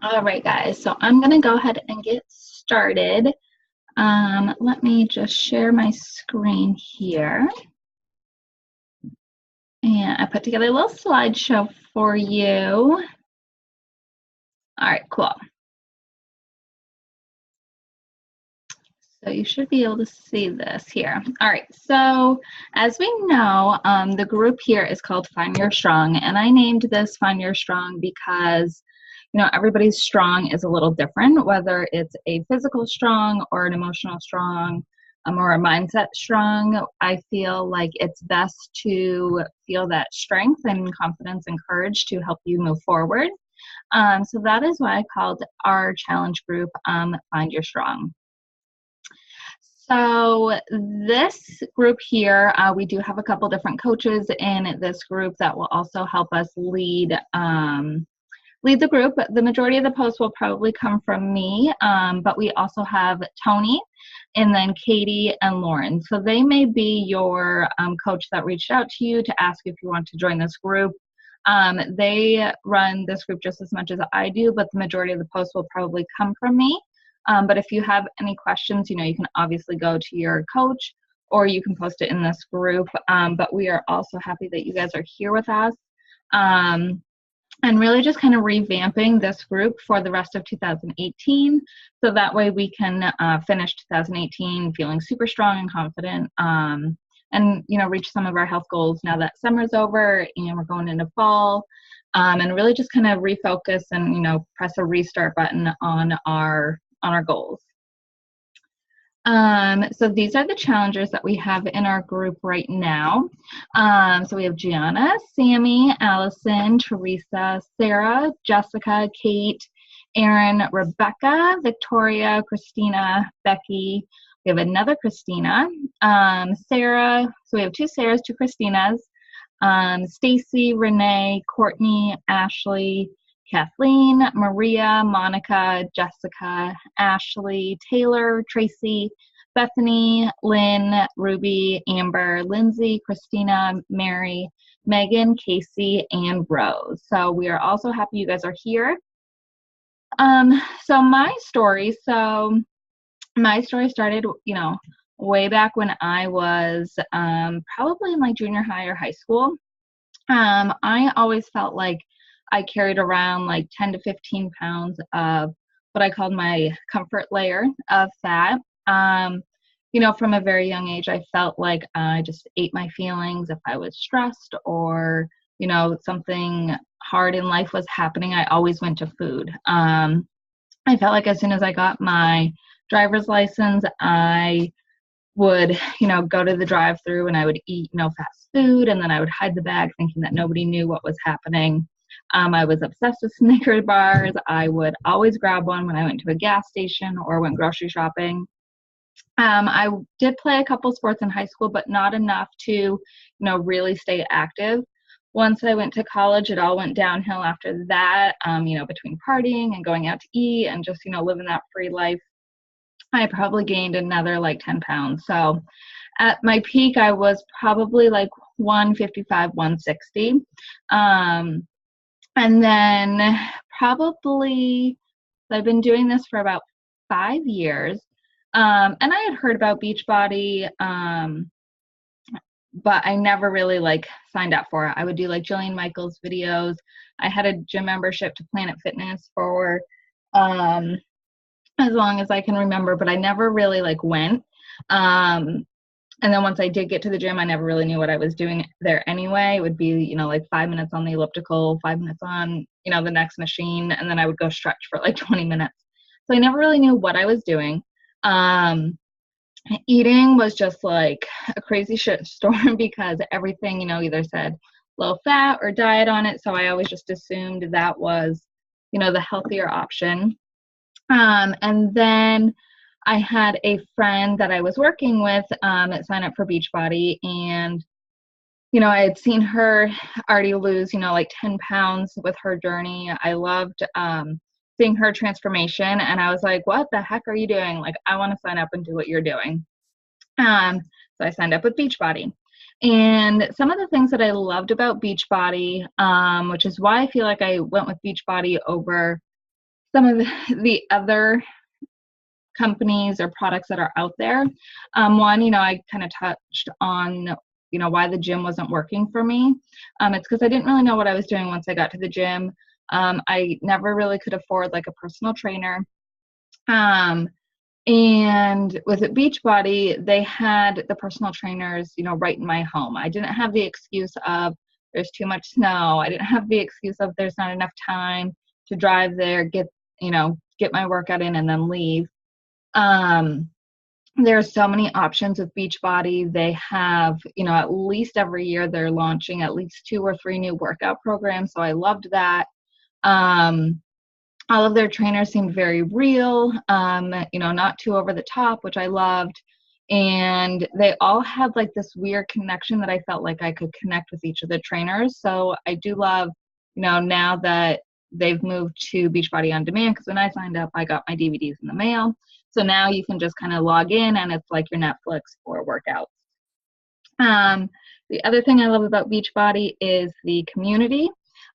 All right, guys, so I'm going to go ahead and get started. Let me just share my screen here. And I put together a little slideshow for you. All right, cool. So you should be able to see this here. All right, so as we know, the group here is called Find Your Strong, and I named this Find Your Strong because everybody's strong is a little different, whether it's a physical strong or an emotional strong or a mindset strong. I feel like it's best to feel that strength and confidence and courage to help you move forward. So that is why I called our challenge group Find Your Strong. So this group here, we do have a couple different coaches in this group that will also help us lead the group. The majority of the posts will probably come from me, but we also have Tony and then Katie and Lauren. So they may be your coach that reached out to you to ask if you want to join this group. They run this group just as much as I do, but the majority of the posts will probably come from me. But if you have any questions, you can obviously go to your coach or you can post it in this group. But we are also happy that you guys are here with us. And really just kind of revamping this group for the rest of 2018. So that way we can finish 2018 feeling super strong and confident and, reach some of our health goals now that summer's over and we're going into fall. And really just kind of refocus and, press a restart button on our goals. So these are the challengers that we have in our group right now. So we have Gianna, Sammy, Allison, Teresa, Sarah, Jessica, Kate, Erin, Rebecca, Victoria, Christina, Becky. We have another Christina, Sarah. So we have two Sarahs, two Christinas, Stacy, Renee, Courtney, Ashley, Kathleen, Maria, Monica, Jessica, Ashley, Taylor, Tracy, Bethany, Lynn, Ruby, Amber, Lindsay, Christina, Mary, Megan, Casey, and Rose. So we are also happy you guys are here. So my story started, way back when I was probably in like junior high or high school. I always felt like I carried around like 10 to 15 pounds of what I called my comfort layer of fat. From a very young age, I felt like I just ate my feelings. If I was stressed or, something hard in life was happening, I always went to food. I felt like as soon as I got my driver's license, I would, go to the drive-through and I would eat, fast food, and then I would hide the bag thinking that nobody knew what was happening. I was obsessed with Snickers bars. I would always grab one when I went to a gas station or went grocery shopping. I did play a couple sports in high school, but not enough to, really stay active. Once I went to college, it all went downhill after that, between partying and going out to eat and just, living that free life. I probably gained another like 10 pounds. So at my peak, I was probably like 155, 160. And then probably, I've been doing this for about 5 years. And I had heard about Beachbody, but I never really signed up for it. I would do like Jillian Michaels videos. I had a gym membership to Planet Fitness for as long as I can remember, but I never really went. And then once I did get to the gym, I never really knew what I was doing there anyway. It would be, 5 minutes on the elliptical, 5 minutes on, the next machine, and then I would go stretch for 20 minutes. So I never really knew what I was doing. Eating was just a crazy shit storm because everything, either said low fat or diet on it. So I always just assumed that was, the healthier option. And then I had a friend that I was working with sign up for Beachbody, and I had seen her already lose 10 pounds with her journey. I loved seeing her transformation, and I was like, what the heck are you doing? I want to sign up and do what you're doing. So I signed up with Beachbody. And some of the things that I loved about Beachbody, which is why I feel like I went with Beachbody over some of the other companies or products that are out there. One, I kind of touched on, why the gym wasn't working for me. It's because I didn't really know what I was doing once I got to the gym. I never really could afford like a personal trainer. And with Beachbody, they had the personal trainers, right in my home. I didn't have the excuse of there's too much snow. I didn't have the excuse of there's not enough time to drive there, get my workout in and then leave. There are so many options with Beachbody. They have, at least every year they're launching at least 2 or 3 new workout programs. So I loved that. All of their trainers seemed very real, not too over the top, which I loved. And they all had like this weird connection that I felt like I could connect with each of the trainers. So I do love, now that they've moved to Beachbody On Demand, because when I signed up, I got my DVDs in the mail. So now you can just kind of log in and it's like your Netflix for workouts. The other thing I love about Beachbody is the community.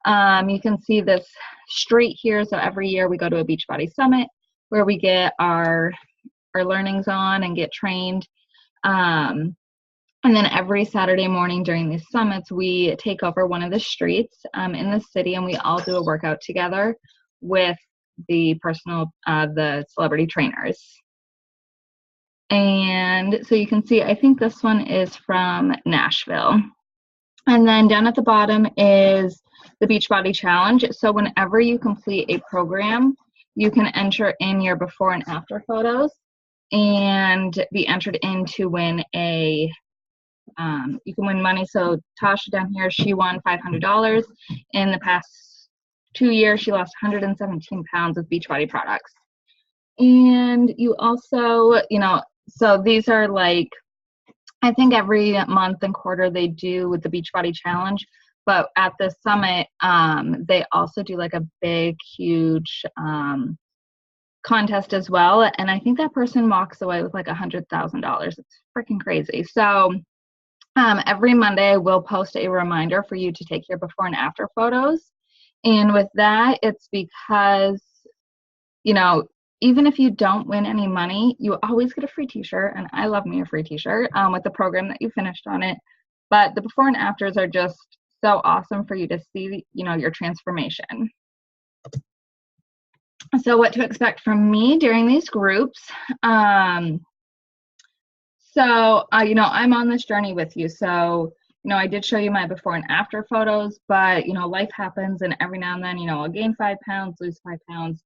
You can see this street here. So every year we go to a Beachbody Summit where we get our learnings on and get trained. And then every Saturday morning during these summits, we take over one of the streets in the city and we all do a workout together with the the celebrity trainers. And so you can see, I think this one is from Nashville. And then down at the bottom is the Beachbody Challenge. So whenever you complete a program, you can enter in your before and after photos and be entered in to win you can win money. So Tasha down here, she won $500. In the past 2 years, she lost 117 pounds of Beachbody products. And you also, so these are like, I think every month and quarter they do with the Beachbody Challenge, but at the summit, they also do like a big, huge contest as well. And I think that person walks away with like $100,000. It's freaking crazy. So every Monday I will post a reminder for you to take your before and after photos. And with that, it's because, even if you don't win any money, you always get a free t-shirt. And I love me a free t-shirt with the program that you finished on it. But the before and afters are just so awesome for you to see, your transformation. So what to expect from me during these groups. So, I'm on this journey with you. So, I did show you my before and after photos, but, life happens and every now and then, I'll gain 5 pounds, lose 5 pounds.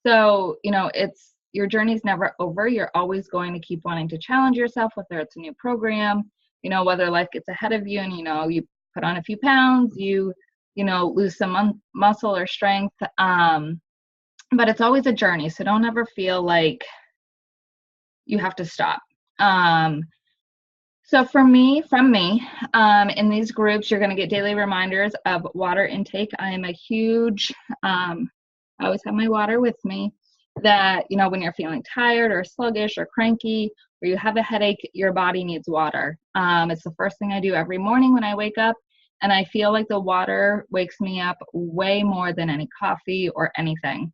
So, your journey's never over. You're always going to keep wanting to challenge yourself, whether it's a new program, whether life gets ahead of you and, you put on a few pounds, you lose some muscle or strength. But it's always a journey. So don't ever feel like you have to stop. So from me, in these groups, you're going to get daily reminders of water intake. I am a huge, I always have my water with me, that, when you're feeling tired or sluggish or cranky, or you have a headache, your body needs water. It's the first thing I do every morning when I wake up. And I feel like the water wakes me up way more than any coffee or anything.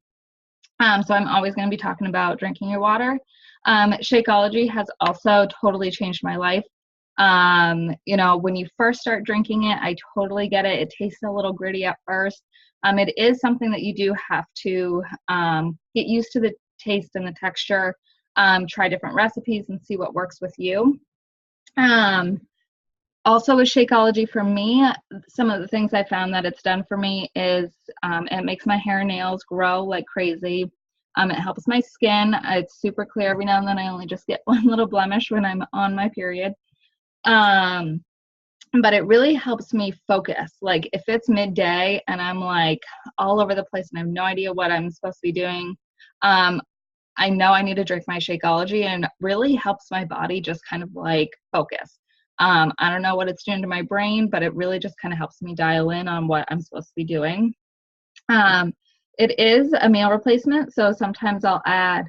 So I'm always going to be talking about drinking your water. Shakeology has also totally changed my life. When you first start drinking it, I totally get it. It tastes a little gritty at first. It is something that you do have to get used to the taste and the texture, try different recipes and see what works with you. Also with Shakeology for me, some of the things I found that it's done for me is it makes my hair and nails grow like crazy. It helps my skin. It's super clear. Every now and then I only just get one little blemish when I'm on my period. But it really helps me focus. Like if it's midday and I'm like all over the place and I have no idea what I'm supposed to be doing, I know I need to drink my Shakeology, and it really helps my body just kind of like focus. I don't know what it's doing to my brain, but it really just kind of helps me dial in on what I'm supposed to be doing. It is a meal replacement, so sometimes I'll add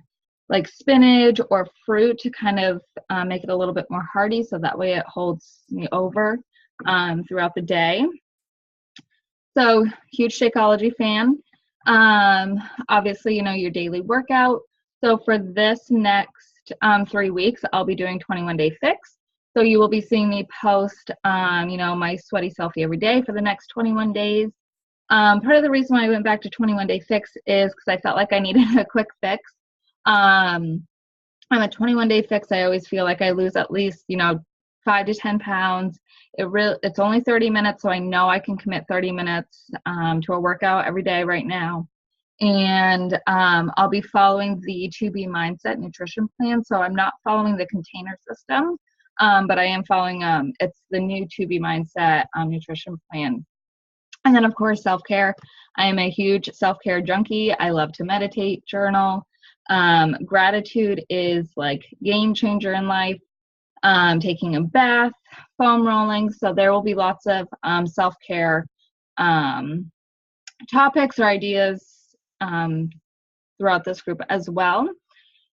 like spinach or fruit to kind of make it a little bit more hearty, so that way it holds me over throughout the day. So huge Shakeology fan. Obviously, your daily workout. So for this next 3 weeks, I'll be doing 21 Day Fix. So you will be seeing me post, my sweaty selfie every day for the next 21 days. Part of the reason why I went back to 21 Day Fix is because I felt like I needed a quick fix. I'm a 21 Day Fix. I always feel like I lose at least, 5 to 10 pounds. It's only 30 minutes, so I know I can commit 30 minutes to a workout every day right now. And I'll be following the 2B Mindset nutrition plan. So I'm not following the container system, but I am following, it's the new 2B Mindset nutrition plan. And then, of course, self-care. I am a huge self-care junkie. I love to meditate, journal. Gratitude is like game changer in life. Taking a bath, foam rolling. So there will be lots of self-care topics or ideas throughout this group as well.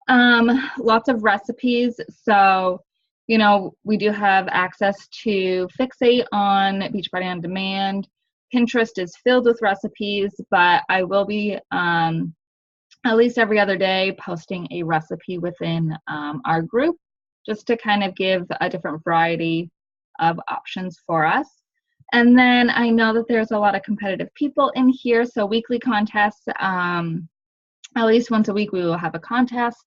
Lots of recipes. So, we do have access to Fixate on Beachbody On Demand. Pinterest is filled with recipes, but I will be at least every other day posting a recipe within our group, just to kind of give a different variety of options for us. And then I know that there's a lot of competitive people in here, so weekly contests, at least once a week we will have a contest.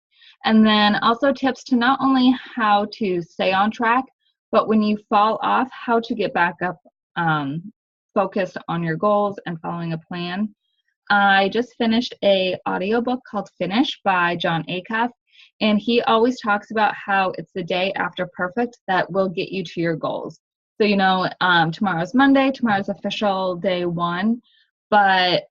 And then also tips to not only how to stay on track, but when you fall off, how to get back up, focused on your goals and following a plan. I just finished an audiobook called Finish by Jon Acuff, and he always talks about how it's the day after perfect that will get you to your goals. So, tomorrow's Monday, tomorrow's official day one, but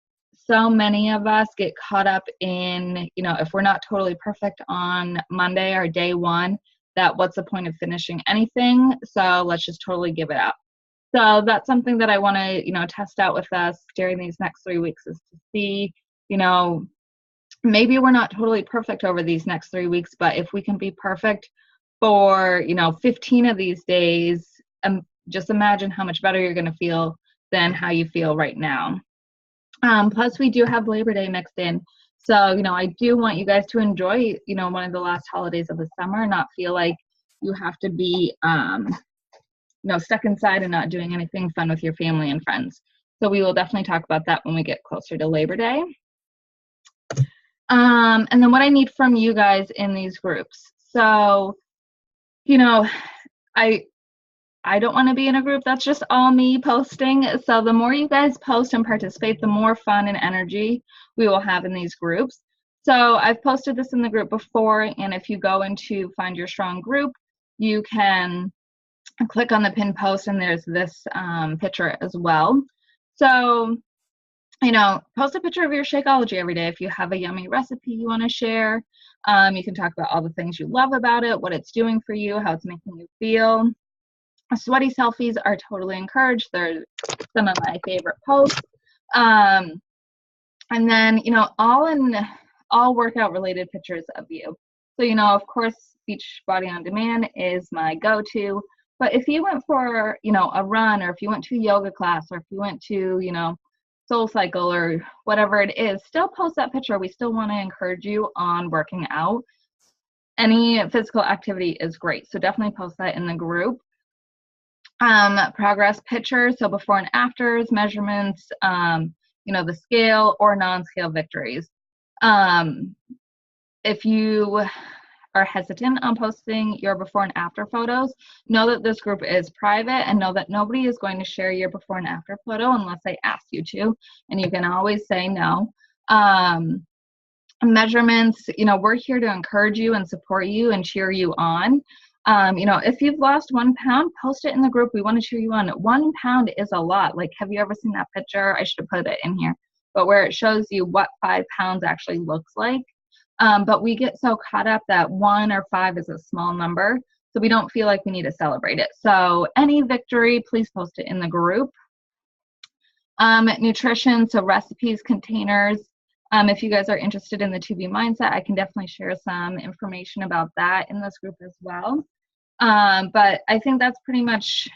so many of us get caught up in, if we're not totally perfect on Monday or day one, that what's the point of finishing anything? So let's just totally give it up. So that's something that I want to, test out with us during these next 3 weeks, is to see, maybe we're not totally perfect over these next 3 weeks, but if we can be perfect for, 15 of these days, just imagine how much better you're going to feel than how you feel right now. Plus, we do have Labor Day mixed in. So, I do want you guys to enjoy, one of the last holidays of the summer, not feel like you have to be, stuck inside and not doing anything fun with your family and friends. So we will definitely talk about that when we get closer to Labor Day. And then what I need from you guys in these groups. So, I don't want to be in a group that's just all me posting. So the more you guys post and participate, the more fun and energy we will have in these groups. So I've posted this in the group before, and if you go into Find Your Strong group, you can click on the pinned post, and there's this picture as well. So, post a picture of your Shakeology every day. If you have a yummy recipe you want to share, you can talk about all the things you love about it, what it's doing for you, how it's making you feel. Sweaty selfies are totally encouraged. They're some of my favorite posts. And then, all workout related pictures of you. So, of course, Beachbody On Demand is my go-to. But if you went for, a run, or if you went to a yoga class, or if you went to, Soul Cycle or whatever it is, still post that picture. We still want to encourage you on working out. Any physical activity is great. So definitely post that in the group. Progress pictures, so before and afters, measurements, the scale or non-scale victories. If you are hesitant on posting your before and after photos, know that this group is private, and know that nobody is going to share your before and after photo unless they ask you to, and you can always say no. Measurements, we're here to encourage you and support you and cheer you on. If you've lost 1 pound, post it in the group. We want to cheer you on. 1 pound is a lot. Like, have you ever seen that picture? I should have put it in here, but where it shows you what 5 pounds actually looks like. But we get so caught up that 1 or 5 is a small number, so we don't feel like we need to celebrate it. So any victory, please post it in the group. Nutrition, so recipes, containers. If you guys are interested in the 2B Mindset, I can definitely share some information about that in this group as well. But I think that's pretty much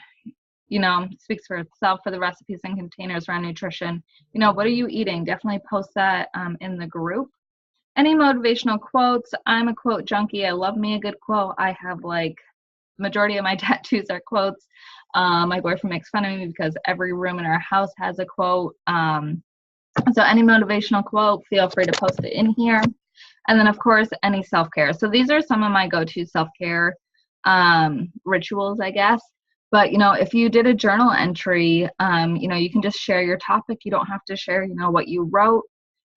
speaks for itself for the recipes and containers around nutrition. What are you eating? Definitely post that in the group. Any motivational quotes? I'm a quote junkie. I love me a good quote. I have majority of my tattoos are quotes. My boyfriend makes fun of me because every room in our house has a quote. So any motivational quote, feel free to post it in here. And then, of course, any self-care. So these are some of my go-to self-care rituals, I guess. But, if you did a journal entry, you can just share your topic. You don't have to share, what you wrote.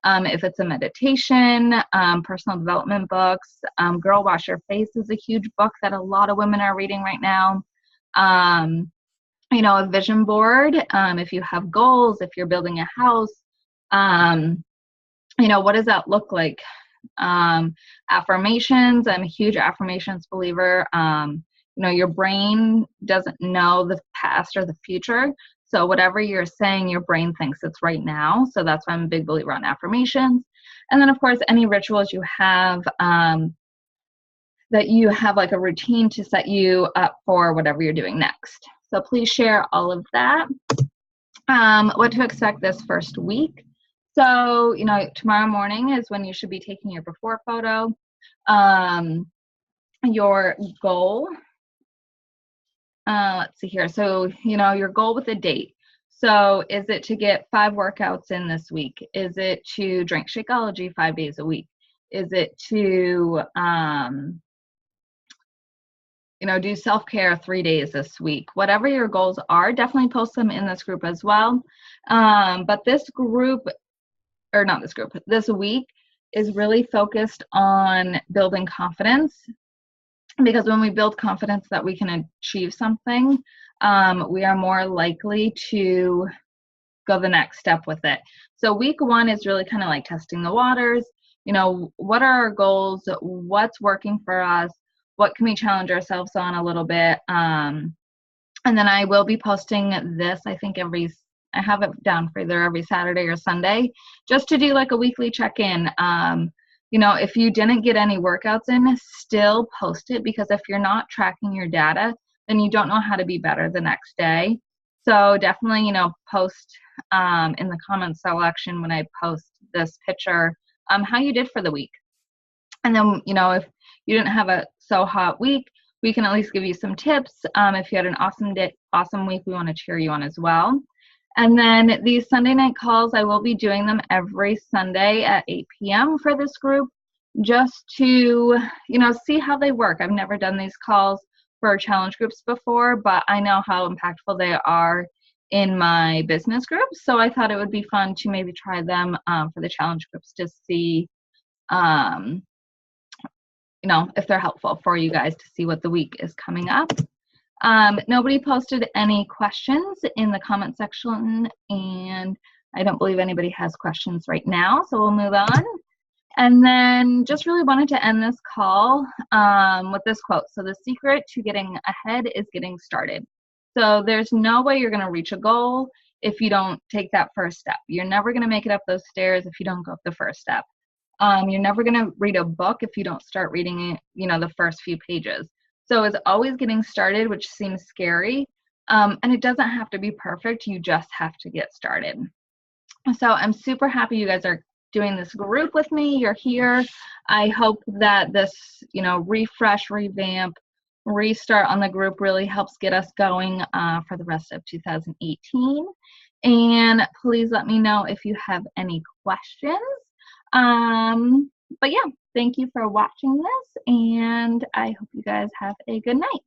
If it's a meditation, personal development books, Girl Wash Your Face is a huge book that a lot of women are reading right now. A vision board, if you have goals, if you're building a house, what does that look like? Affirmations, I'm a huge affirmations believer. Your brain doesn't know the past or the future. So whatever you're saying, your brain thinks it's right now. So that's why I'm a big believer on affirmations. And then, of course, any rituals you have that you have a routine to set you up for whatever you're doing next. So please share all of that. What to expect this first week. So, tomorrow morning is when you should be taking your before photo. Your goal, let's see here. So, your goal with a date. So is it to get 5 workouts in this week? Is it to drink Shakeology 5 days a week? Is it to, do self-care 3 days this week? Whatever your goals are, definitely post them in this group as well. But this week is really focused on building confidence, because when we build confidence that we can achieve something, we are more likely to go the next step with it. So week 1 is really kind of like testing the waters. What are our goals? What's working for us? What can we challenge ourselves on a little bit? And then I will be posting this, I think I have it down for either every Saturday or Sunday, just to do a weekly check-in. If you didn't get any workouts in, still post it, because if you're not tracking your data, then you don't know how to be better the next day. So definitely, post in the comments section when I post this picture, how you did for the week. And then, if you didn't have a so hot week, we can at least give you some tips. If you had an awesome week, we want to cheer you on as well. And then these Sunday night calls, I will be doing them every Sunday at 8 p.m. for this group, just to, see how they work. I've never done these calls for challenge groups before, but I know how impactful they are in my business groups. So I thought it would be fun to maybe try them for the challenge groups to see, if they're helpful for you guys to see what the week is coming up. Nobody posted any questions in the comment section, and I don't believe anybody has questions right now, so we'll move on. And then just really wanted to end this call with this quote. So the secret to getting ahead is getting started. So there's no way you're going to reach a goal if you don't take that first step. You're never going to make it up those stairs if you don't go up the first step. You're never going to read a book if you don't start reading it, the first few pages. So it's always getting started, which seems scary. And it doesn't have to be perfect. You just have to get started. So I'm super happy you guys are doing this group with me. You're here. I hope that this, refresh, revamp, restart on the group really helps get us going for the rest of 2018. And please let me know if you have any questions. But yeah, thank you for watching this, and I hope you guys have a good night.